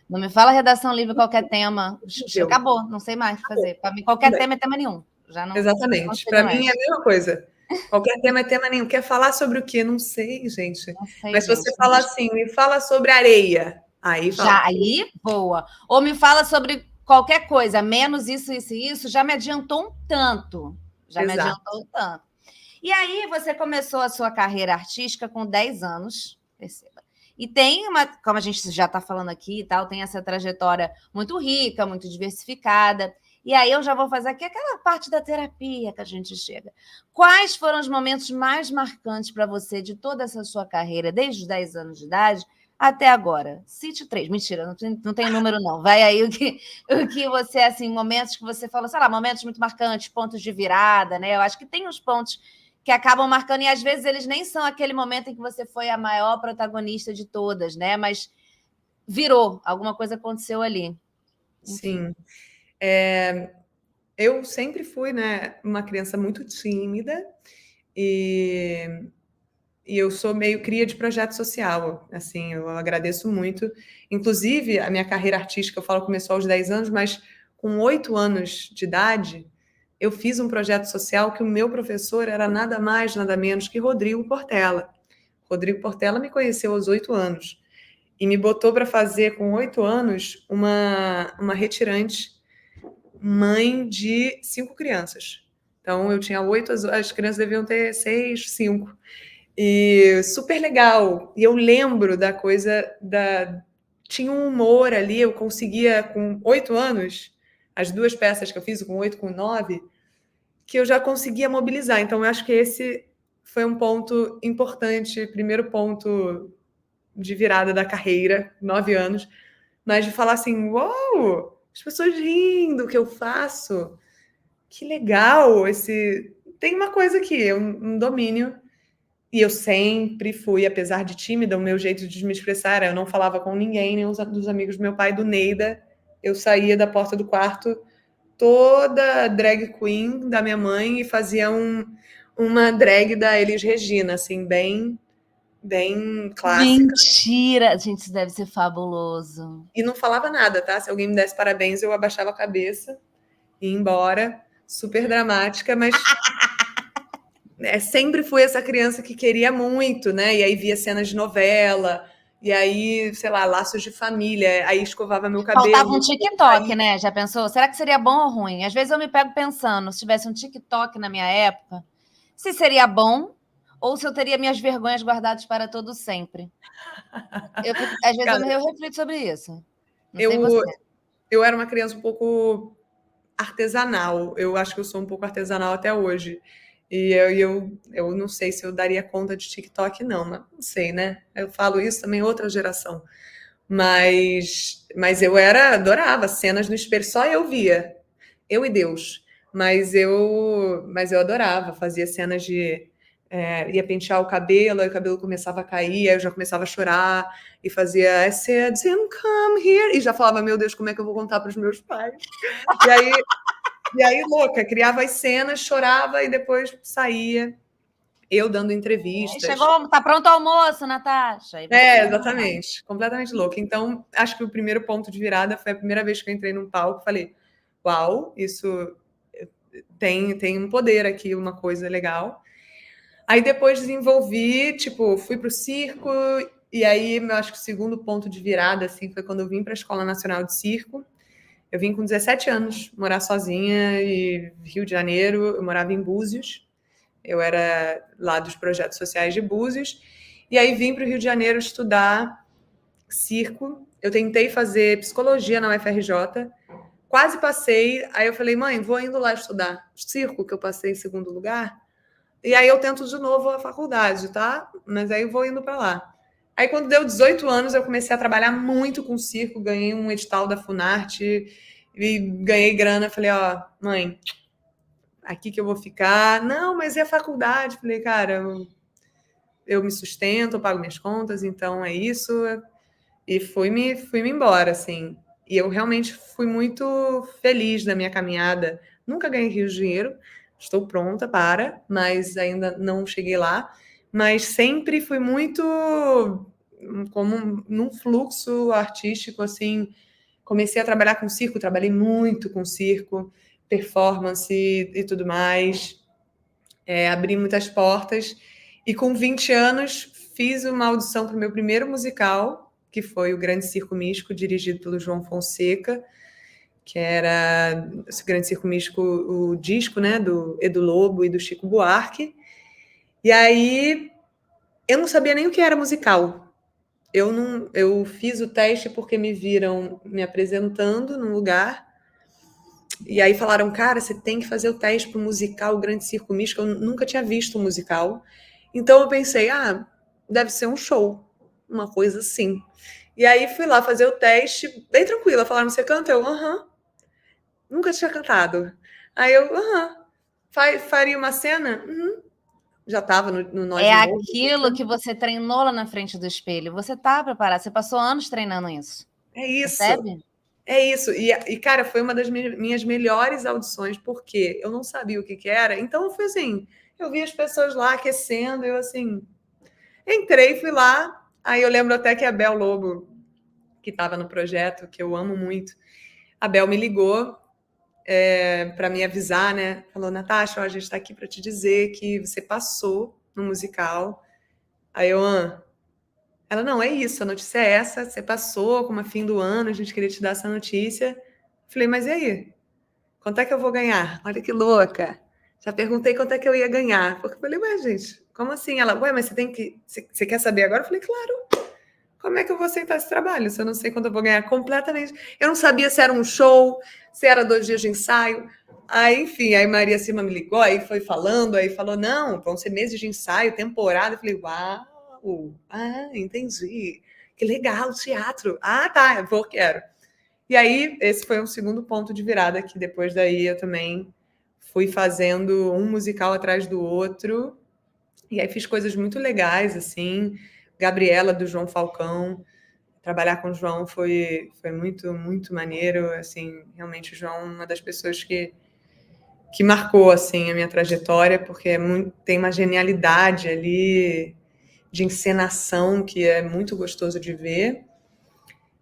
Não me fala redação livre, qualquer tema. Acabou, não sei mais o que fazer. Para mim, qualquer tema é tema nenhum. Já não Exatamente. Para mim é a mesma coisa. Qualquer tema é tema nenhum. Quer falar sobre o quê? Não sei, gente. Não sei, mas se gente. você falar assim, me fala sobre areia. Aí fala. Aí, boa. Ou me fala sobre qualquer coisa, menos isso, isso e isso, já me adiantou um tanto. Já me Exato. adiantou um tanto. E aí, você começou a sua carreira artística com 10 anos, perceba. E tem uma, como a gente já está falando aqui e tal, tem essa trajetória muito rica, muito diversificada. E aí eu já vou fazer aqui aquela parte da terapia que a gente chega. Quais foram os momentos mais marcantes para você de toda essa sua carreira, desde os 10 anos de idade até agora? Cite 3. Mentira, não tem número, não. Vai aí o que você, assim, momentos que você falou, sei lá, momentos muito marcantes, pontos de virada, né? Eu acho que tem uns pontos que acabam marcando, e às vezes eles nem são aquele momento em que você foi a maior protagonista de todas, né? Mas virou, alguma coisa aconteceu ali. Enfim. Sim. Eu sempre fui, né, uma criança muito tímida e eu sou meio cria de projeto social, assim, eu agradeço muito. Inclusive, a minha carreira artística, eu falo, começou aos 10 anos, mas com 8 anos de idade, eu fiz um projeto social que o meu professor era nada mais, nada menos que Rodrigo Portela. Rodrigo Portela me conheceu aos 8 anos e me botou para fazer, com 8 anos, uma retirante mãe de 5 crianças. Então, eu tinha 8, as crianças deviam ter 6, 5. E super legal. E eu lembro da coisa tinha um humor ali, eu conseguia, com 8 anos, as 2 peças que eu fiz, com 8 e com 9, que eu já conseguia mobilizar. Então, eu acho que esse foi um ponto importante, primeiro ponto de virada da carreira, 9 anos, mas de falar assim, uau, as pessoas rindo o que eu faço, que legal, tem uma coisa aqui, um domínio, e eu sempre fui, apesar de tímida, o meu jeito de me expressar era, eu não falava com ninguém, nem dos amigos do meu pai, do Neida, eu saía da porta do quarto toda drag queen da minha mãe e fazia uma drag da Elis Regina, assim, bem clássica. Mentira! Gente, isso deve ser fabuloso. E não falava nada, tá? Se alguém me desse parabéns, eu abaixava a cabeça e ia embora, super dramática, mas sempre fui essa criança que queria muito, né? E aí via cenas de novela, e aí, sei lá, laços de família, aí escovava meu Faltava um cabelo. TikTok, né? Já pensou? Será que seria bom ou ruim? Às vezes eu me pego pensando, se tivesse um TikTok na minha época, se seria bom ou se eu teria minhas vergonhas guardadas para todo sempre. Às vezes Cara, eu reflito sobre isso. Não sei eu, você. eu era uma criança um pouco artesanal. Eu acho que eu sou um pouco artesanal até hoje. E eu não sei se eu daria conta de TikTok, não, mas não sei, né? Eu falo isso também, outra geração. Mas eu adorava cenas no espelho, só eu via, eu e Deus. Mas eu adorava, fazia cenas de. Ia pentear o cabelo, aí o cabelo começava a cair, aí eu já começava a chorar, e fazia I said him come here, e já falava, meu Deus, como é que eu vou contar para os meus pais? E aí, louca, criava as cenas, chorava e depois saía, eu dando entrevistas. Chegou, tá pronto o almoço, Natasha. Exatamente, completamente louca. Então, acho que o primeiro ponto de virada foi a primeira vez que eu entrei num palco, falei, uau, isso tem um poder aqui, uma coisa legal. Aí depois desenvolvi, tipo, fui pro circo, e aí eu acho que o segundo ponto de virada, assim, foi quando eu vim para a Escola Nacional de Circo. Eu vim com 17 anos morar sozinha e Rio de Janeiro, eu morava em Búzios. Eu era lá dos projetos sociais de Búzios. E aí vim para o Rio de Janeiro estudar circo. Eu tentei fazer psicologia na UFRJ, quase passei. Aí eu falei, mãe, vou indo lá estudar circo, que eu passei em segundo lugar. E aí eu tento de novo a faculdade, tá? Mas aí eu vou indo para lá. Aí quando deu 18 anos, eu comecei a trabalhar muito com circo, ganhei um edital da Funarte e ganhei grana. Falei, ó, mãe, aqui que eu vou ficar. Não, mas é a faculdade? Falei, cara, eu me sustento, eu pago minhas contas, então é isso. E fui-me embora, assim. E eu realmente fui muito feliz na minha caminhada. Nunca ganhei Rio de Janeiro, estou pronta para, mas ainda não cheguei lá. Mas sempre fui muito como num fluxo artístico, assim. Comecei a trabalhar com circo, trabalhei muito com circo, performance e tudo mais. Abri muitas portas. E com 20 anos, fiz uma audição para o meu primeiro musical, que foi o Grande Circo Místico, dirigido pelo João Fonseca, que era esse Grande Circo Místico, o disco, né, do Edu Lobo e do Chico Buarque. E aí eu não sabia nem o que era musical. Eu fiz o teste porque me viram me apresentando num lugar. E aí falaram, cara, você tem que fazer o teste para o musical Grande Circo Místico. Eu nunca tinha visto um musical. Então eu pensei, deve ser um show, uma coisa assim. E aí fui lá fazer o teste, bem tranquila. Falaram, você canta? Eu, aham. Nunca tinha cantado. Aí eu, aham. Faria uma cena? Uhum. Já estava no Nós É de Novo. aquilo que você treinou lá na frente do espelho. Você está preparado, você passou anos treinando isso. É isso. Percebe? É isso. E, cara, foi uma das minhas melhores audições, porque eu não sabia o que era. Então, foi assim, eu vi as pessoas lá aquecendo, eu assim, entrei, fui lá. Aí eu lembro até que a Bel Lobo, que estava no projeto, que eu amo muito, a Bel me ligou para me avisar, né? Falou, Natasha, ó, a gente está aqui para te dizer que você passou no musical. Aí eu, ela, não, é isso, a notícia é essa, você passou como a fim do ano, a gente queria te dar essa notícia. Falei, mas e aí? Quanto é que eu vou ganhar? Olha que louca. Já perguntei quanto é que eu ia ganhar. Porque eu falei, ué, gente, como assim? Ela, ué, mas você tem que. Você quer saber agora? Eu falei, claro. Como é que eu vou aceitar esse trabalho se eu não sei quanto eu vou ganhar completamente? Eu não sabia se era um show, se era 2 dias de ensaio. Aí, enfim, aí Maria Cima me ligou, aí foi falando, aí falou, não, vão ser meses de ensaio, temporada. Eu falei, uau, entendi. Que legal, teatro. Tá, eu vou, quero. E aí, esse foi um segundo ponto de virada, que depois daí eu também fui fazendo um musical atrás do outro. E aí fiz coisas muito legais, assim. Gabriela, do João Falcão. Trabalhar com o João foi muito, muito maneiro. Assim, realmente o João é uma das pessoas que marcou, assim, a minha trajetória, porque tem uma genialidade ali de encenação que é muito gostoso de ver.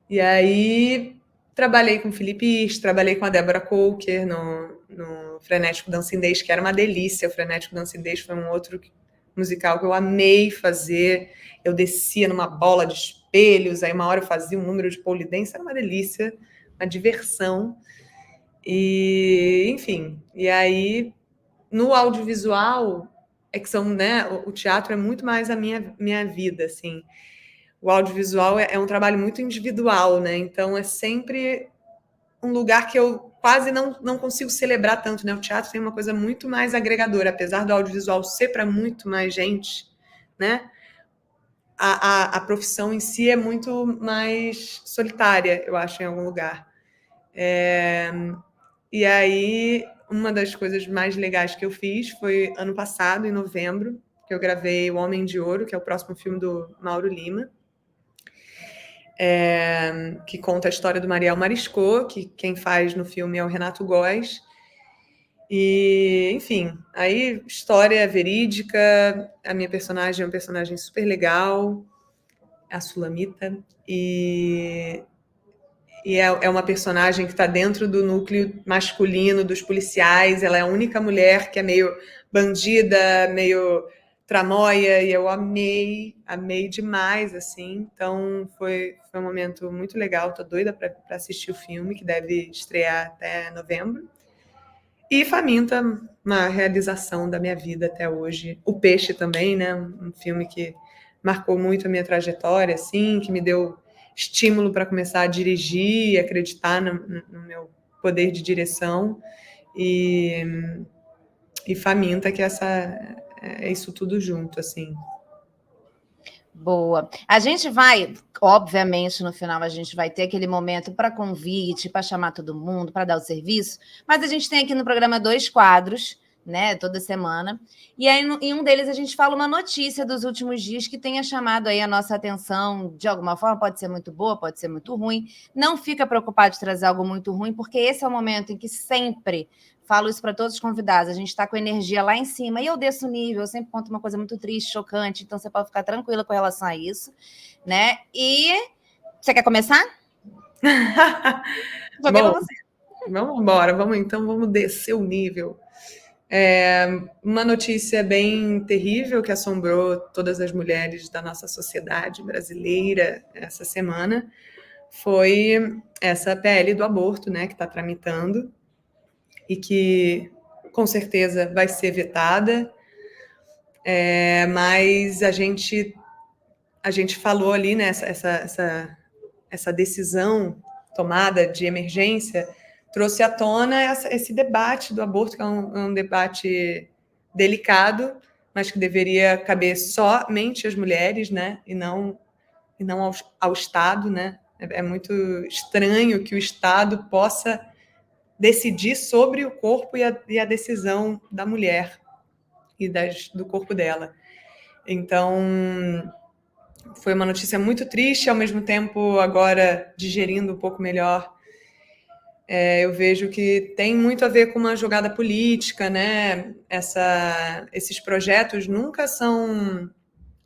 E aí trabalhei com o Felipe Is, trabalhei com a Débora Coker no Frenético Dancindês, que era uma delícia. O Frenético Dancindês foi um outro musical que eu amei fazer. Eu descia numa bola de espelhos, aí uma hora eu fazia um número de pole dance, era uma delícia, uma diversão. E, enfim, e aí no audiovisual é que são, né, o teatro é muito mais a minha vida, assim. O audiovisual é um trabalho muito individual, né? Então é sempre um lugar que eu quase não consigo celebrar tanto, né? O teatro tem uma coisa muito mais agregadora, apesar do audiovisual ser para muito mais gente, né? A profissão em si é muito mais solitária, eu acho, em algum lugar. E aí, uma das coisas mais legais que eu fiz foi ano passado, em novembro, que eu gravei O Homem de Ouro, que é o próximo filme do Mauro Lima. Que conta a história do Mariel Mariscot, que quem faz no filme é o Renato Góes. E, enfim, aí história verídica, a minha personagem é um personagem super legal, a Sulamita, e é uma personagem que está dentro do núcleo masculino dos policiais. Ela é a única mulher que é meio bandida, meio Tramóia, e eu amei demais, assim. Então, foi um momento muito legal. Tô doida para assistir o filme, que deve estrear até novembro. E Faminta, uma realização da minha vida até hoje. O Peixe também, né? Um filme que marcou muito a minha trajetória, assim, que me deu estímulo para começar a dirigir, acreditar no meu poder de direção. E Faminta, que é isso tudo junto, assim. Boa. A gente vai, obviamente, no final a gente vai ter aquele momento para convite, para chamar todo mundo, para dar o serviço, mas a gente tem aqui no programa 2 quadros, né, toda semana, e aí em um deles a gente fala uma notícia dos últimos dias que tenha chamado aí a nossa atenção de alguma forma, pode ser muito boa, pode ser muito ruim. Não fica preocupado de trazer algo muito ruim, porque esse é o momento em que sempre falo isso para todos os convidados, a gente está com energia lá em cima, e eu desço o nível, eu sempre conto uma coisa muito triste, chocante, então você pode ficar tranquila com relação a isso, né? E você quer começar? Joguei para você. Vamos embora, vamos descer o nível. Uma notícia bem terrível que assombrou todas as mulheres da nossa sociedade brasileira essa semana foi essa PL do aborto, né, que está tramitando e que com certeza vai ser vetada, mas a gente falou ali, né, essa decisão tomada de emergência trouxe à tona esse debate do aborto, que é um debate delicado, mas que deveria caber somente às mulheres, né, e não ao Estado, né? É muito estranho que o Estado possa decidir sobre o corpo e a decisão da mulher e do corpo dela. Então, foi uma notícia muito triste, ao mesmo tempo, agora digerindo um pouco melhor, eu vejo que tem muito a ver com uma jogada política, né? Esses projetos nunca são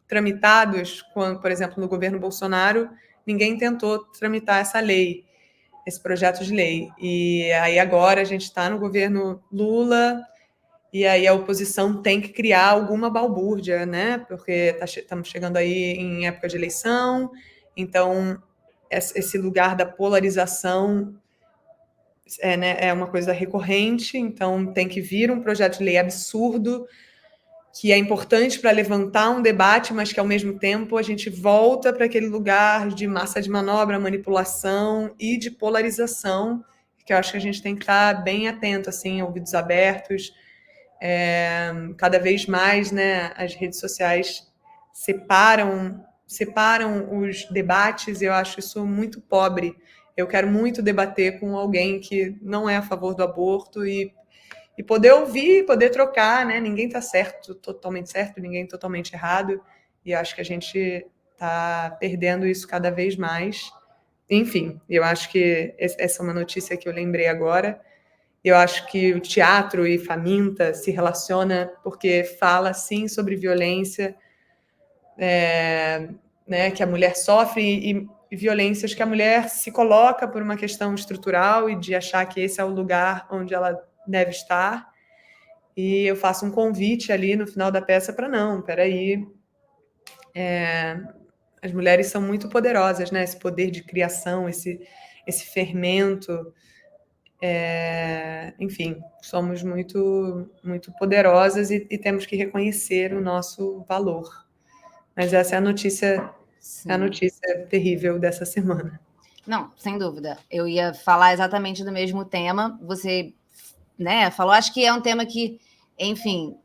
tramitados, quando, por exemplo, no governo Bolsonaro, ninguém tentou tramitar esse projeto de lei. E aí agora a gente está no governo Lula, e aí a oposição tem que criar alguma balbúrdia, né? Porque estamos chegando aí em época de eleição, então esse lugar da polarização é uma coisa recorrente, então tem que vir um projeto de lei absurdo, que é importante para levantar um debate, mas que, ao mesmo tempo, a gente volta para aquele lugar de massa de manobra, manipulação e de polarização, que eu acho que a gente tem que estar bem atento, assim, ouvidos abertos. Cada vez mais, né, as redes sociais separam os debates, e eu acho isso muito pobre. Eu quero muito debater com alguém que não é a favor do aborto e poder ouvir, poder trocar, né? Ninguém está totalmente certo, ninguém totalmente errado, e acho que a gente está perdendo isso cada vez mais. Enfim, eu acho que essa é uma notícia que eu lembrei agora. Eu acho que o teatro e Faminta se relaciona porque fala, sim, sobre violência, né, que a mulher sofre e violências que a mulher se coloca por uma questão estrutural e de achar que esse é o lugar onde ela deve estar. E eu faço um convite ali no final da peça para não, peraí, as mulheres são muito poderosas, né? Esse poder de criação, esse fermento, enfim, somos muito, muito poderosas e temos que reconhecer o nosso valor. Mas essa é a notícia terrível dessa semana. Não, sem dúvida. Eu ia falar exatamente do mesmo tema. Você, né, falou, acho que é um tema que, enfim,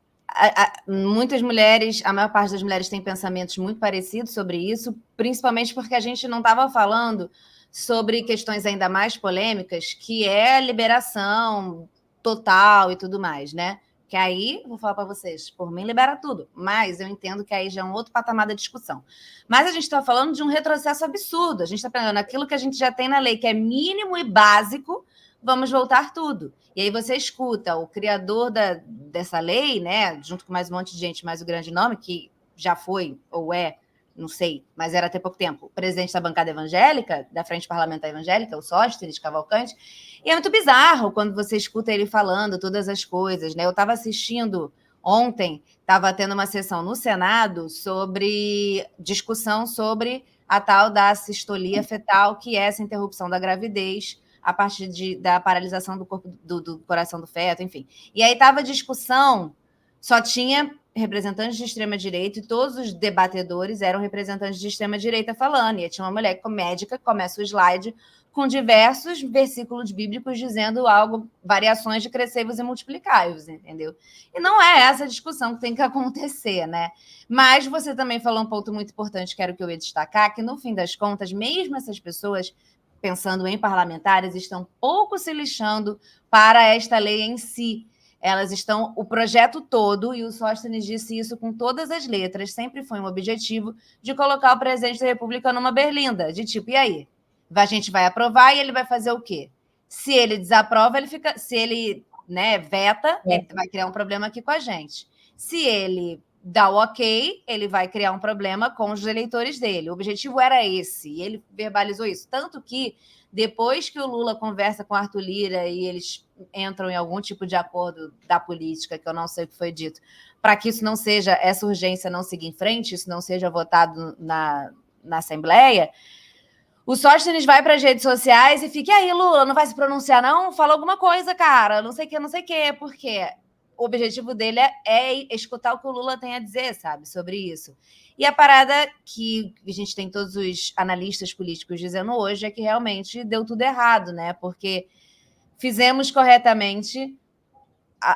muitas mulheres, a maior parte das mulheres tem pensamentos muito parecidos sobre isso, principalmente porque a gente não estava falando sobre questões ainda mais polêmicas, que é a liberação total e tudo mais, né? Que aí, vou falar para vocês, por mim libera tudo, mas eu entendo que aí já é um outro patamar da discussão. Mas a gente está falando de um retrocesso absurdo, a gente está pegando aquilo que a gente já tem na lei, que é mínimo e básico, vamos voltar tudo. E aí você escuta o criador dessa lei, né, junto com mais um monte de gente, mais o grande nome, que já foi, ou é, não sei, mas era até pouco tempo, o presidente da bancada evangélica, da Frente Parlamentar Evangélica, o Sóstenes Cavalcante, e é muito bizarro quando você escuta ele falando todas as coisas, né? Eu estava assistindo Ontem estava tendo uma sessão no Senado sobre discussão sobre a tal da sistolia fetal, que é essa interrupção da gravidez a partir da paralisação do corpo do coração do feto, enfim. E aí estava a discussão, só tinha representantes de extrema-direita e todos os debatedores eram representantes de extrema-direita falando. E tinha uma mulher médica que começa o slide com diversos versículos bíblicos dizendo algo, variações de crescei-vos e multiplicai-vos, entendeu? E não é essa discussão que tem que acontecer, né? Mas você também falou um ponto muito importante, que era o que eu ia destacar, que no fim das contas, mesmo essas pessoas, pensando em parlamentares, estão pouco se lixando para esta lei em si. Elas estão, o projeto todo, e o Sóstenes disse isso com todas as letras, sempre foi um objetivo de colocar o presidente da República numa berlinda, de tipo, e aí? A gente vai aprovar e ele vai fazer o quê? Se ele desaprova, ele fica. Se ele, né, veta, ele vai criar um problema aqui com a gente. Se ele dá o ok, ele vai criar um problema com os eleitores dele. O objetivo era esse, e ele verbalizou isso. Tanto que, depois que o Lula conversa com o Arthur Lira e eles entram em algum tipo de acordo da política, que eu não sei o que foi dito, para que isso não seja, essa urgência não siga em frente, isso não seja votado na Assembleia, o Sóstenes vai para as redes sociais e fica, e aí, Lula, não vai se pronunciar, não? Fala alguma coisa, cara, não sei o que, porque o objetivo dele é escutar o que o Lula tem a dizer, sabe, sobre isso. E a parada que a gente tem todos os analistas políticos dizendo hoje é que realmente deu tudo errado, né? Porque fizemos corretamente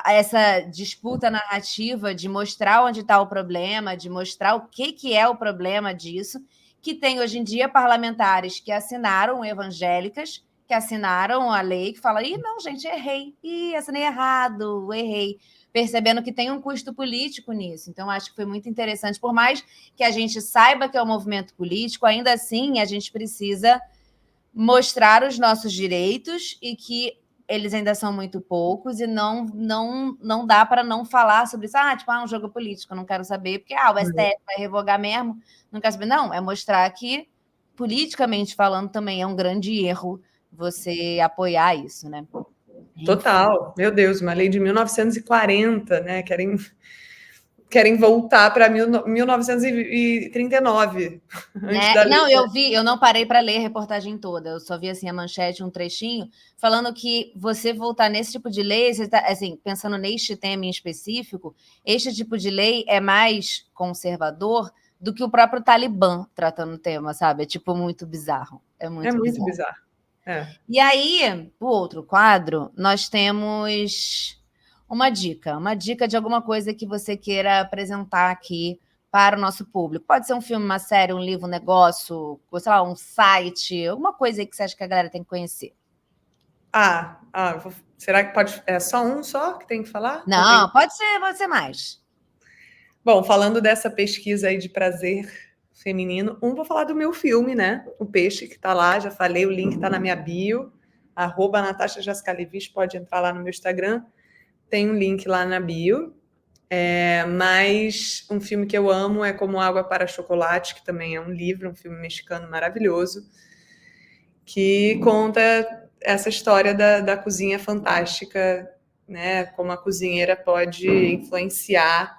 essa disputa narrativa de mostrar onde está o problema, de mostrar o que é o problema disso, que tem hoje em dia parlamentares que assinaram, evangélicas, que assinaram a lei, que falam, não, gente, errei, assinei errado, errei, percebendo que tem um custo político nisso. Então, acho que foi muito interessante, por mais que a gente saiba que é um movimento político, ainda assim, a gente precisa mostrar os nossos direitos e que eles ainda são muito poucos e não dá para não falar sobre isso. Tipo, um jogo político, não quero saber, porque o STF vai revogar mesmo, não quero saber. Não, é mostrar que, politicamente falando, também é um grande erro você apoiar isso, né? Total, meu Deus, uma lei de 1940, né? Querem voltar para 1939. Antes da lei. Não, eu não parei para ler a reportagem toda, eu só vi assim a manchete, um trechinho, falando que você voltar nesse tipo de lei, você tá, assim, pensando neste tema em específico, este tipo de lei é mais conservador do que o próprio Talibã tratando o tema, sabe? É tipo muito bizarro. É muito bizarro. E aí, o outro quadro, nós temos uma dica de alguma coisa que você queira apresentar aqui para o nosso público. Pode ser um filme, uma série, um livro, um negócio, sei lá, um site, alguma coisa aí que você acha que a galera tem que conhecer. Será que pode? É só um só que tem que falar? Não, pode ser mais. Bom, falando dessa pesquisa aí de prazer feminino, vou falar do meu filme, né? O Peixe, que tá lá, já falei, o link tá na minha bio, @Natasha Jascalevic, pode entrar lá no meu Instagram, tem um link lá na bio. Mas um filme que eu amo é Como Água para Chocolate, que também é um livro, um filme mexicano maravilhoso, que conta essa história da cozinha fantástica, né? Como a cozinheira pode influenciar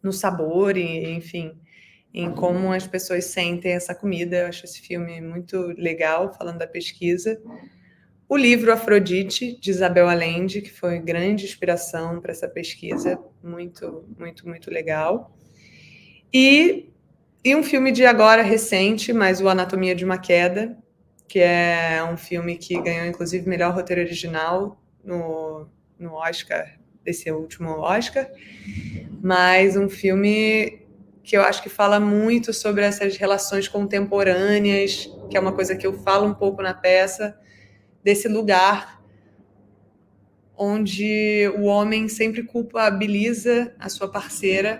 no sabor e, enfim, em como as pessoas sentem essa comida. Eu acho esse filme muito legal, falando da pesquisa. O livro Afrodite, de Isabel Allende, que foi grande inspiração para essa pesquisa, muito, muito, muito legal. E um filme de agora recente, mas o Anatomia de uma Queda, que é um filme que ganhou, inclusive, melhor roteiro original no Oscar, desse último Oscar. Mas um filme que eu acho que fala muito sobre essas relações contemporâneas, que é uma coisa que eu falo um pouco na peça, desse lugar onde o homem sempre culpabiliza a sua parceira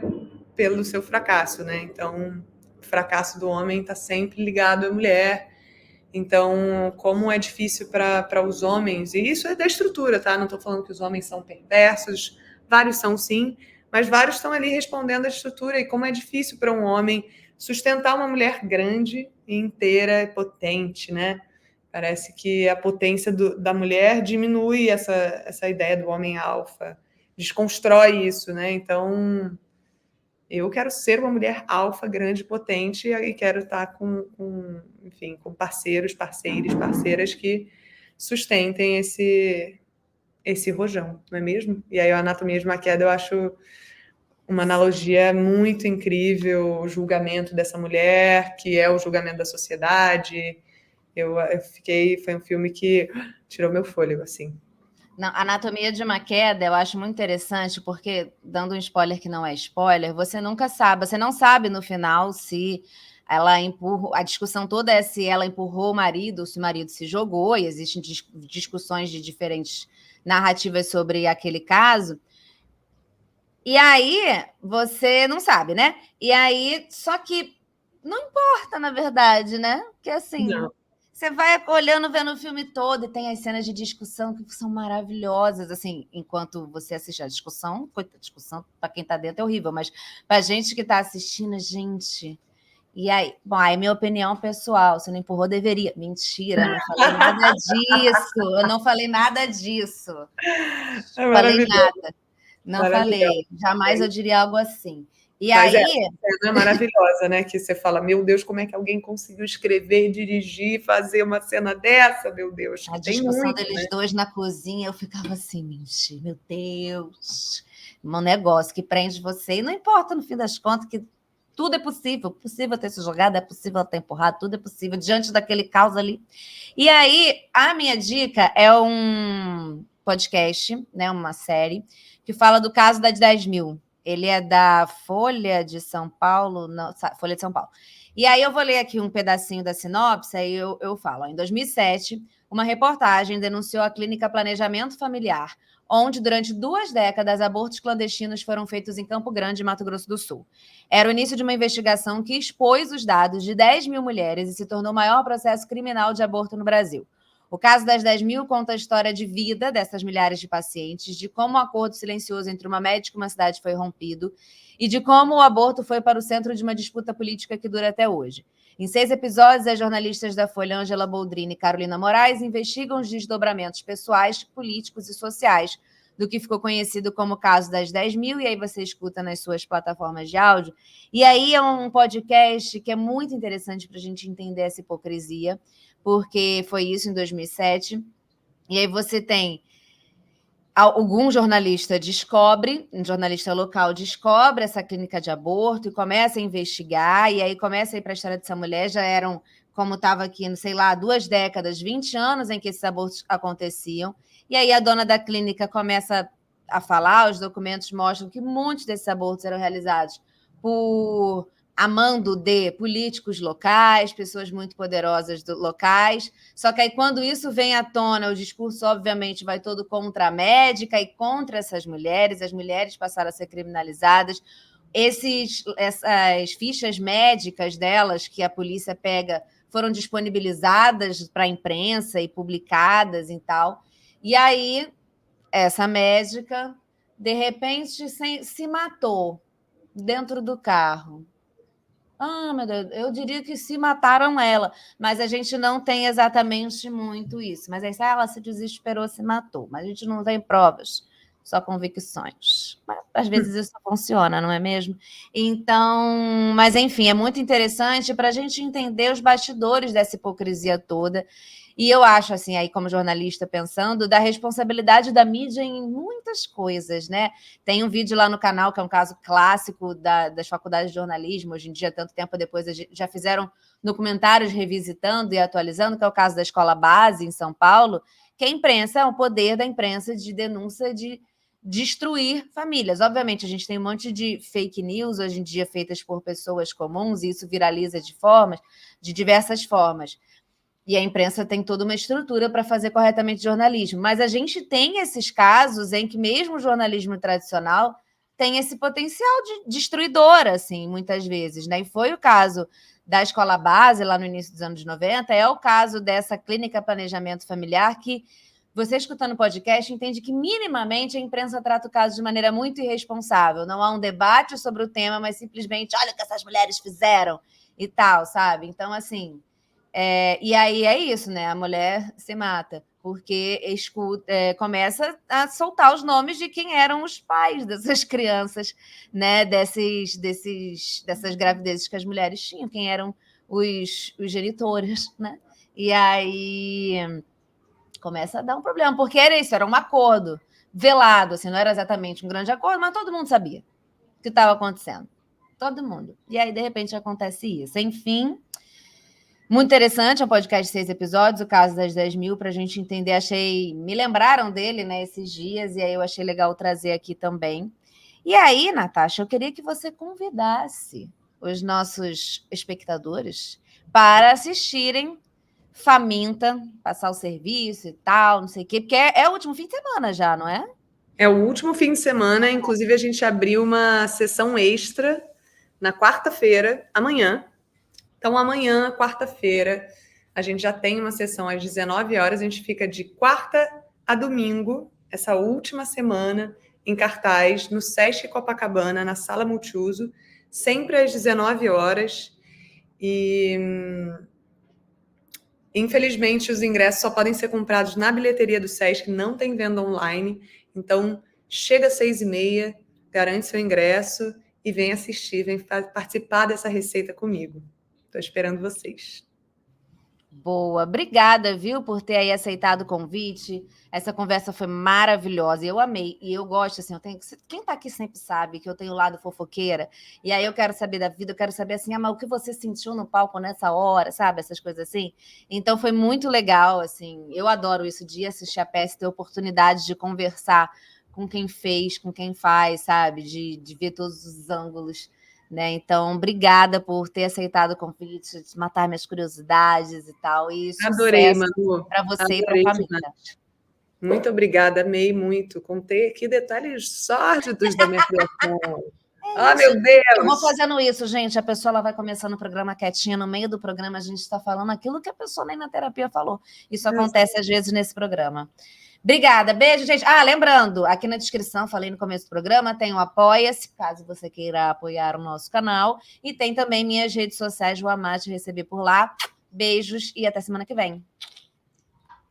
pelo seu fracasso, né? Então, o fracasso do homem está sempre ligado à mulher. Então, como é difícil para os homens, e isso é da estrutura, tá? Não estou falando que os homens são perversos, vários são sim, mas vários estão ali respondendo à estrutura, e como é difícil para um homem sustentar uma mulher grande, inteira e potente, né? Parece que a potência da mulher diminui essa ideia do homem alfa. desconstrói isso, né? Então, eu quero ser uma mulher alfa, grande, potente, e quero estar enfim, com parceiras que sustentem esse rojão, não é mesmo? E aí, a Anatomia de uma Queda, eu acho uma analogia muito incrível, o julgamento dessa mulher, que é o julgamento da sociedade. Foi um filme que tirou meu fôlego, assim. Não, Anatomia de uma Queda eu acho muito interessante, porque, dando um spoiler que não é spoiler, você nunca sabe, você não sabe no final se ela empurrou, a discussão toda é se ela empurrou o marido, ou se o marido se jogou, e existem discussões de diferentes narrativas sobre aquele caso. E aí, você não sabe, né? E aí, só que não importa, na verdade, né? Porque assim, Não. você vai olhando, vendo o filme todo, e tem as cenas de discussão que são maravilhosas, assim, enquanto você assiste a discussão, a discussão para quem tá dentro é horrível, mas pra gente que tá assistindo, gente. E aí, bom, aí minha opinião pessoal, se não empurrou, deveria. Mentira, eu não falei nada disso. Eu não falei nada disso. É Falei maravilhoso, nada. Não maravilhoso. falei. Jamais eu diria algo assim. E Mas aí, cena maravilhosa, né? Que você fala, meu Deus, como é que alguém conseguiu escrever, dirigir, fazer uma cena dessa? Meu Deus, a que tem discussão muito, deles né? dois na cozinha, eu ficava assim, mentira, meu Deus. Um negócio que prende você. E não importa, no fim das contas, que tudo é possível. Possível ter se jogado, é possível ter empurrado, tudo é possível diante daquele caos ali. E aí, a minha dica é um podcast, né, uma série, que fala do caso das 10 mil. Ele é da Folha de São Paulo, não, Folha de São Paulo. E aí eu vou ler aqui um pedacinho da sinopse, aí eu falo. Ó, em 2007, uma reportagem denunciou a clínica Planejamento Familiar, onde durante 2 décadas abortos clandestinos foram feitos em Campo Grande, Mato Grosso do Sul. Era o início de uma investigação que expôs os dados de 10 mil mulheres e se tornou o maior processo criminal de aborto no Brasil. O caso das 10 mil conta a história de vida dessas milhares de pacientes, de como o acordo silencioso entre uma médica e uma cidade foi rompido e de como o aborto foi para o centro de uma disputa política que dura até hoje. Em 6 episódios, as jornalistas da Folha, Ângela Boldrini e Carolina Moraes, investigam os desdobramentos pessoais, políticos e sociais do que ficou conhecido como o caso das 10 mil, e aí você escuta nas suas plataformas de áudio. E aí é um podcast que é muito interessante para a gente entender essa hipocrisia, porque foi isso em 2007. E aí você tem algum jornalista descobre, um jornalista local descobre essa clínica de aborto e começa a investigar, e aí começa a ir para a história dessa mulher, já eram, como estava aqui, sei lá, 2 décadas, 20 anos em que esses abortos aconteciam, e aí a dona da clínica começa a falar, os documentos mostram que muitos desses abortos eram realizados por amando de políticos locais, pessoas muito poderosas locais. Só que aí, quando isso vem à tona, o discurso, obviamente, vai todo contra a médica e contra essas mulheres. As mulheres passaram a ser criminalizadas. Essas fichas médicas delas que a polícia pega foram disponibilizadas para a imprensa e publicadas e tal. E aí, essa médica, de repente, se matou dentro do carro. Ah, meu Deus, eu diria que se mataram ela, mas a gente não tem exatamente muito isso. Mas aí, se ela se desesperou, se matou. Mas a gente não tem provas, só convicções. Mas, às vezes isso funciona, não é mesmo? Então, mas enfim, é muito interessante para a gente entender os bastidores dessa hipocrisia toda. E eu acho, assim, aí como jornalista pensando, da responsabilidade da mídia em muitas coisas, né? Tem um vídeo lá no canal, que é um caso clássico das faculdades de jornalismo, hoje em dia, tanto tempo depois, já fizeram documentários revisitando e atualizando, que é o caso da Escola Base, em São Paulo, que a imprensa é o poder da imprensa de denúncia de destruir famílias. Obviamente, a gente tem um monte de fake news hoje em dia feitas por pessoas comuns, e isso viraliza de diversas formas. E a imprensa tem toda uma estrutura para fazer corretamente jornalismo. Mas a gente tem esses casos em que mesmo o jornalismo tradicional tem esse potencial de destruidor, assim, muitas vezes, né? E foi o caso da Escola Base, lá no início dos anos 90, é o caso dessa clínica Planejamento Familiar, que você, escutando o podcast, entende que minimamente a imprensa trata o caso de maneira muito irresponsável. Não há um debate sobre o tema, mas simplesmente, olha o que essas mulheres fizeram e tal, sabe? Então, assim, E aí é isso, né? A mulher se mata, porque começa a soltar os nomes de quem eram os pais dessas crianças, né? Dessas gravidezes que as mulheres tinham, quem eram os genitores, né? E aí começa a dar um problema, porque era isso, era um acordo velado, assim, não era exatamente um grande acordo, mas todo mundo sabia o que estava acontecendo. Todo mundo. E aí, de repente, acontece isso. Enfim, muito interessante, é um podcast de 6 episódios, o caso das 10 mil, para a gente entender. Me lembraram dele, né, esses dias, e aí eu achei legal trazer aqui também. E aí, Natasha, eu queria que você convidasse os nossos espectadores para assistirem Faminta, passar o serviço e tal, não sei o quê, porque é o último fim de semana já, não é? É o último fim de semana, inclusive a gente abriu uma sessão extra na quarta-feira, amanhã. Então, amanhã, quarta-feira, a gente já tem uma sessão às 19 horas, a gente fica de quarta a domingo, essa última semana, em cartaz, no Sesc Copacabana, na Sala Multiuso, sempre às 19 horas. E, infelizmente, os ingressos só podem ser comprados na bilheteria do Sesc, não tem venda online. Então, chega às 6h30, garante seu ingresso e vem assistir, vem participar dessa receita comigo. Estou esperando vocês. Boa, obrigada, viu, por ter aí aceitado o convite. Essa conversa foi maravilhosa e eu amei. E eu gosto, assim, quem tá aqui sempre sabe que eu tenho o lado fofoqueira, e aí eu quero saber da vida, eu quero saber assim, mas o que você sentiu no palco nessa hora, sabe? Essas coisas assim. Então foi muito legal, assim, eu adoro isso de assistir a peça, ter oportunidade de conversar com quem fez, com quem faz, sabe? De ver todos os ângulos. Né? Então, obrigada por ter aceitado o convite, de matar minhas curiosidades e tal. E Adorei, sucesso Manu. para você Adorei e para a família. demais. Muito obrigada, amei muito. Contei aqui detalhes sórdidos da minha criação. Meu Deus! Eu vou fazendo isso, gente. A pessoa ela vai começando o programa quietinha. No meio do programa, a gente está falando aquilo que a pessoa nem na terapia falou. Isso acontece às vezes nesse programa. Obrigada, beijo, gente. Lembrando, aqui na descrição, falei no começo do programa, tem o Apoia-se, caso você queira apoiar o nosso canal. E tem também minhas redes sociais, vou amar te receber por lá. Beijos e até semana que vem.